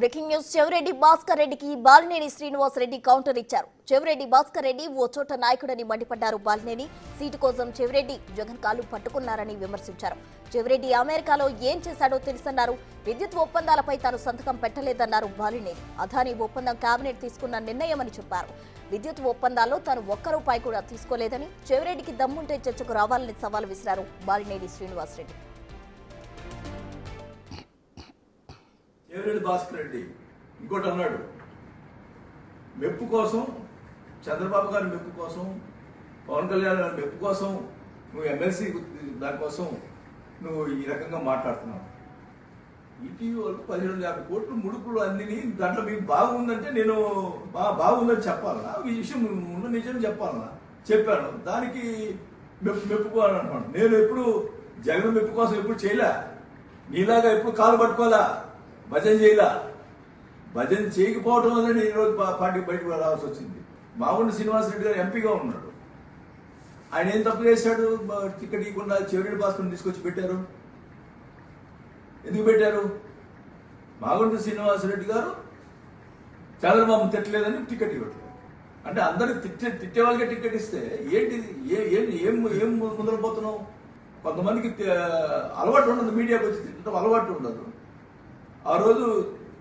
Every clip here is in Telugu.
Breaking news. చెవిరెడ్డి భాస్కర్ రెడ్డికి బాలినేని శ్రీనివాస్ రెడ్డి కౌంటర్ ఇచ్చారు. చెవిరెడ్డి భాస్కర్ రెడ్డి ఓ చోట నాయకుడని మండిపడ్డారు బాలినేని. సీటు కోసం చెవిరెడ్డి జగన్ కాలు పట్టుకున్నారని విమర్శించారు. చెవిరెడ్డి అమెరికాలో ఏం చేశాడో తెలుసన్నారు. విద్యుత్ ఒప్పందాలపై తాను సంతకం పెట్టలేదన్నారు బాలినేని. అదానీ ఒప్పందం కేబినెట్ తీసుకున్న నిర్ణయమని చెప్పారు. విద్యుత్ ఒప్పందాల్లో తాను ఒక్క రూపాయి కూడా తీసుకోలేదని, చెవిరెడ్డికి దమ్ముంటే చర్చకు రావాలని సవాల్ విసిరారు బాలినేని శ్రీనివాస్ రెడ్డి. చెవిరెడ్డి భాస్కర్ రెడ్డి ఇంకోటి అన్నాడు, మెప్పు కోసం, చంద్రబాబు గారి మెప్పు కోసం, పవన్ కళ్యాణ్ గారి మెప్పు కోసం నువ్వు ఎమ్మెల్సీ దానికోసం నువ్వు ఈ రకంగా మాట్లాడుతున్నావు. ఇటీవల 1750 కోట్లు ముడుపులు అందిని దాంట్లో మీకు బాగుందంటే నేను బాగుందని చెప్పాలన్నా, ఈ విషయం ఉన్న నిజం చెప్పాలన్నా చెప్పాను. దానికి మెప్పుకోవాలని అంటున్నాను. నేను ఎప్పుడు జగన్ మెప్పు కోసం ఎప్పుడు చేయలే, నీలాగా ఎప్పుడు కాలు పట్టుకోవాలా, భజన చేయలా. భజన చేయకపోవడం వల్ల నేను ఈరోజు పార్టీ బయటకు రావాల్సి వచ్చింది. మాగుంట శ్రీనివాసరెడ్డి గారు ఎంపీగా ఉన్నాడు. ఆయన ఏం తప్పు చేశాడు? టికెట్ ఇవ్వకుండా చెవిరెడ్డి భాస్కర్ని తీసుకొచ్చి పెట్టారు. ఎందుకు పెట్టారు? మాగుంట శ్రీనివాసరెడ్డి గారు చంద్రబాబు తిట్టలేదని టికెట్ ఇవ్వట్లేదు. అంటే అందరికి తిట్టే వాళ్ళకే టికెట్ ఇస్తే ఏంటి? ఏం ముందరపోతున్నావు? కొంతమందికి అలవాటు ఉండదు, మీడియాకి వచ్చి తిట్టడం అలవాటు ఉండదు. ఆ రోజు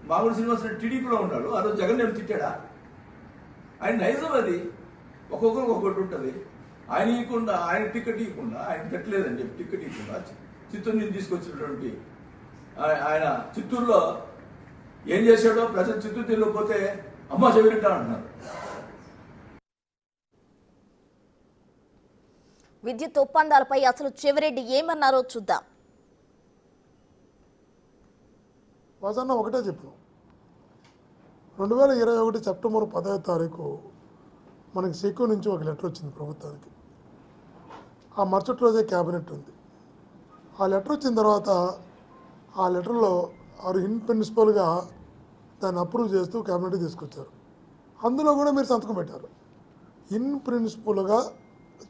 మామూలు శ్రీనివాసరెడ్డి టీడీపీలో ఉన్నాడు. ఆ రోజు జగన్ నేను తిట్టాడా? ఆయన నైజం అది. ఒక్కొక్కరికి ఒక్కొక్కటి ఉంటుంది. ఆయన ఇవ్వకుండా, ఆయన టికెట్ ఇవ్వకుండా, ఆయన పెట్టలేదని చెప్పి టికెట్ ఇవ్వకుండా చిత్తూరు నుంచి తీసుకొచ్చినటువంటి ఆయన చిత్తూరులో ఏం చేశాడో ప్రజలు చిత్తూరు తెలియకపోతే అమ్మ చెవిరెడ్డి అంటున్నారు. విద్యుత్ ఒప్పందాలపై అసలు చెవిరెడ్డి ఏమన్నారో చూద్దాం. వాసన్న ఒకటే చెప్పు, 2021 సెప్టెంబర్ 10వ తారీఖు మనకి సిక్కు నుంచి ఒక లెటర్ వచ్చింది ప్రభుత్వానికి. ఆ మరుసటి రోజే క్యాబినెట్ ఉంది. ఆ లెటర్ వచ్చిన తర్వాత ఆ లెటర్లో వారు ఇన్ ప్రిన్సిపల్గా దాన్ని అప్రూవ్ చేస్తూ క్యాబినెట్కి తీసుకొచ్చారు. అందులో కూడా మీరు సంతకం పెట్టారు. ఇన్ ప్రిన్సిపల్గా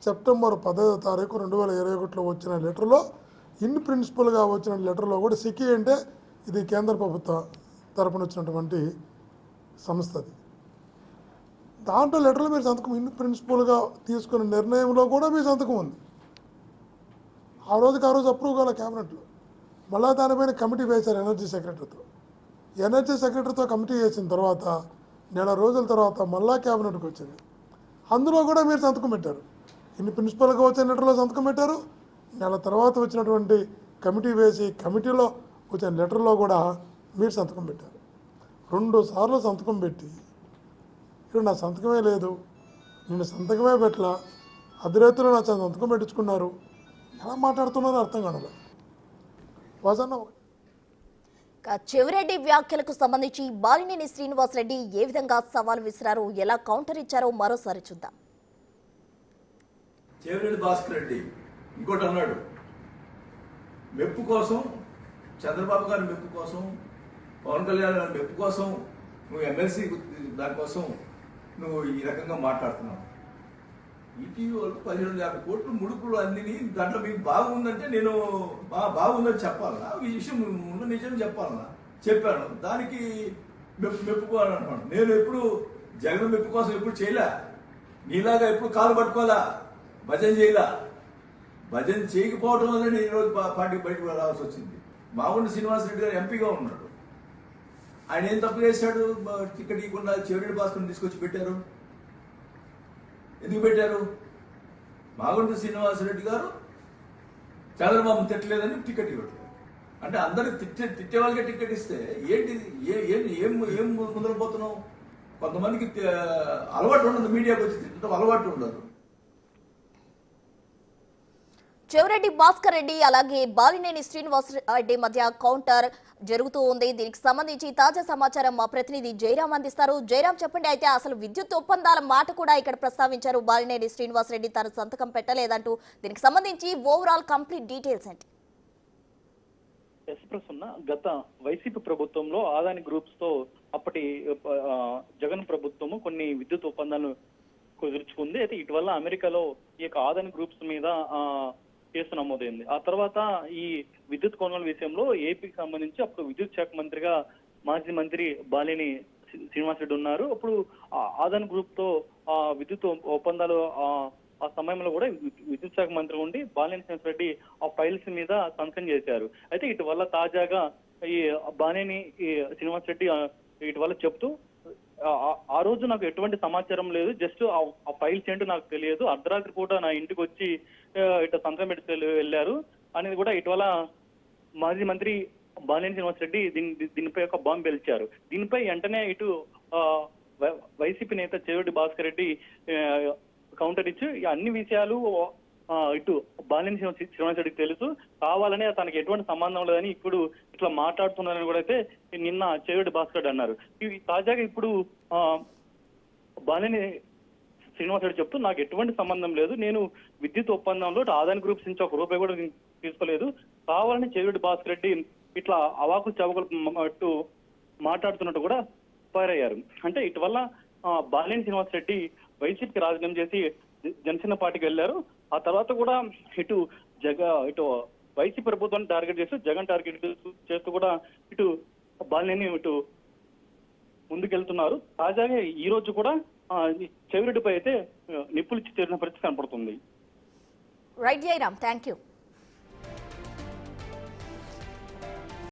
సెప్టెంబర్ 10వ తారీఖు 2021లో వచ్చిన లెటర్లో, ఇన్ ప్రిన్సిపల్గా వచ్చిన లెటర్లో కూడా సిక్కి అంటే ఇది కేంద్ర ప్రభుత్వ తరపున వచ్చినటువంటి సంస్థ. అది దాంట్లో లెటర్లో మీరు సంతకం, ఇన్ ప్రిన్సిపల్గా తీసుకున్న నిర్ణయంలో కూడా మీ సంతకం ఉంది. ఆ రోజుకి ఆ రోజు అప్రూవ్ కాల క్యాబినెట్లో. మళ్ళీ దానిపైన కమిటీ వేశారు ఎనర్జీ సెక్రటరీతో. ఎనర్జీ సెక్రటరీతో కమిటీ వేసిన తర్వాత నెల రోజుల తర్వాత మళ్ళా క్యాబినెట్కి వచ్చింది. అందులో కూడా మీరు సంతకం పెట్టారు. ఇన్ ప్రిన్సిపల్గా వచ్చిన లెటర్లో సంతకం పెట్టారు. నెల తర్వాత వచ్చినటువంటి కమిటీ వేసి కమిటీలో వచ్చిన లెటర్లో కూడా మీరు సంతకం పెట్టారు. 2 సార్లు సంతకం పెట్టి ఇప్పుడు నా సంతకమే లేదు, నేను సంతకమే పెట్టలా, అధిరేతులు నా సంతకం పెట్టించుకున్నారు, ఎలా మాట్లాడుతున్నారో అర్థం కాదు. వాసన్న చెవిరెడ్డి వ్యాఖ్యలకు సంబంధించి బాలినేని శ్రీనివాస్ రెడ్డి ఏ విధంగా సవాల్ విసిరారో, ఎలా కౌంటర్ ఇచ్చారో మరోసారి చూద్దాం. చెవిరెడ్డి భాస్కర్ రెడ్డి ఇంకోటి అన్నాడు, మెప్పు కోసం, చంద్రబాబు గారి మెప్పు కోసం, పవన్ కళ్యాణ్ గారి మెప్పు కోసం నువ్వు ఎమ్మెల్సీ దానికోసం నువ్వు ఈ రకంగా మాట్లాడుతున్నావు. ఇటీవల 1750 కోట్లు ముడుపులు అందిని దాంట్లో మీకు బాగుందంటే నేను బాగుందని చెప్పాలన్నా, ఈ విషయం ఉన్న నిజం చెప్పాలన్నా చెప్పాను. దానికి మెప్పుకోవాలని అంటున్నాను. నేను ఎప్పుడు జగన్ మెప్పు కోసం ఎప్పుడు చేయలే, నీలాగా ఎప్పుడు కాలు పట్టుకోవాలా, భజన చేయలా. భజన చేయకపోవడం వల్ల నేను ఈరోజు పార్టీ బయటకు రావాల్సి వచ్చింది. మాగుంట శ్రీనివాసరెడ్డి గారు ఎంపీగా ఉన్నాడు. ఆయన ఏం తప్పు చేశాడు? టికెట్ ఇవ్వకుండా చెవిరెడ్డి భాస్కర్ని తీసుకొచ్చి పెట్టారు. ఎందుకు పెట్టారు? మాగుంట శ్రీనివాసరెడ్డి గారు చంద్రబాబు తిట్టలేదని టికెట్ ఇవ్వట్లేదు. అంటే అందరికి తిట్టే వాళ్ళకే టికెట్ ఇస్తే ఏంటి? ఏం ముందరపోతున్నావు? కొంతమందికి అలవాటు ఉండదు, మీడియాకి వచ్చి తిట్టడం అలవాటు ఉండదు. చెవిరెడ్డి భాస్కర్ రెడ్డి అలాగే బాలినేని శ్రీనివాస్ రెడ్డి మధ్య కౌంటర్ జరుగుతూ ఉంది. దీనికి సంబంధించి తాజా సమాచారం మా ప్రతినిధి జయరాం అందిస్తారు. జయరాం, చెప్పండి. అయితే అసలు విద్యుత్ ఒప్పందాల మాట కూడా ఇక్కడ ప్రస్తావించారు బాలినేని శ్రీనివాస్ రెడ్డి, తన సంతకం పెట్టలేదంటూ. దీనికి సంబంధించి ఓవరాల్ కంప్లీట్ డీటెయిల్స్ ఏంటి? ప్రస్తున్న గత వైసీపీ ప్రభుత్వంలో అదానీ గ్రూప్స్ తో అప్పటి జగన్ ప్రభుత్వము కొన్ని విద్యుత్ ఒప్పందాలను కుదుర్చుకుంది. అయితే ఇటీవల అమెరికాలో ఈ యొక్క అదానీ గ్రూప్స్ మీద కేసు నమోదైంది. ఆ తర్వాత ఈ విద్యుత్ కొనుగోలు విషయంలో ఏపీకి సంబంధించి అప్పుడు విద్యుత్ శాఖ మంత్రిగా మాజీ మంత్రి బాలినేని శ్రీనివాసరెడ్డి ఉన్నారు. అప్పుడు ఆదాన్ గ్రూప్ తో విద్యుత్ ఒప్పందాలు ఆ సమయంలో కూడా విద్యుత్ శాఖ మంత్రి ఉండి బాలినేని శ్రీనివాసరెడ్డి ఆ ఫైల్స్ మీద సంతకం చేశారు. అయితే ఇటీవల తాజాగా ఈ బాలినేని శ్రీనివాసరెడ్డి ఇటీవల చెప్తూ ఆ రోజు నాకు ఎటువంటి సమాచారం లేదు, జస్ట్ ఆ ఫైల్స్ ఏంటో నాకు తెలియదు, అర్ధరాత్రి పూట నా ఇంటికి వచ్చి ఇట్లా సంతకం పెట్టి వెళ్ళారు అనేది కూడా ఇటీవల మాజీ మంత్రి బాలినేని శ్రీనివాసరెడ్డి దీనిపై ఒక బాంబు పేల్చారు. దీనిపై వెంటనే ఇటు వైసీపీ నేత చెవిరెడ్డి భాస్కర్ రెడ్డి కౌంటర్ ఇచ్చి అన్ని విషయాలు ఇటు బాలినేని శ్రీనివాసరెడ్డికి తెలుసు, కావాలనే తనకి ఎటువంటి సంబంధం లేదని ఇప్పుడు ఇట్లా మాట్లాడుతున్నారని కూడా అయితే నిన్న చెవిరెడ్డి భాస్కర్ రెడ్డి అన్నారు. తాజాగా ఇప్పుడు బాలినేని శ్రీనివాసరెడ్డి చెప్తూ నాకు ఎటువంటి సంబంధం లేదు, నేను విద్యుత్ ఒప్పందంలో ఆదాని గ్రూప్స్ నుంచి ఒక రూపాయి కూడా తీసుకోలేదు, కావాలని చెవిరెడ్డి భాస్కర్ రెడ్డి ఇట్లా అవాకు చవకలు మాట్లాడుతున్నట్టు కూడా ఫైర్ అయ్యారు. అంటే ఇటీవల బాలినేని శ్రీనివాసరెడ్డి వైసీపీకి రాజీనామా చేసి జనసేన పార్టీకి వెళ్ళారు. ఆ తర్వాత కూడా ఇటు వైసీపీ ప్రభుత్వాన్ని టార్గెట్ చేస్తూ జగన్ టార్గెట్ చేస్తూ కూడా ఇటు బాలినేని ఇటు ముందుకెళ్తున్నారు. తాజాగా ఈ రోజు కూడా చెవిరెడ్డిపై అయితే నిప్పులు చేరిన పరిస్థితి కనపడుతుంది. Right Jayaram, thank you.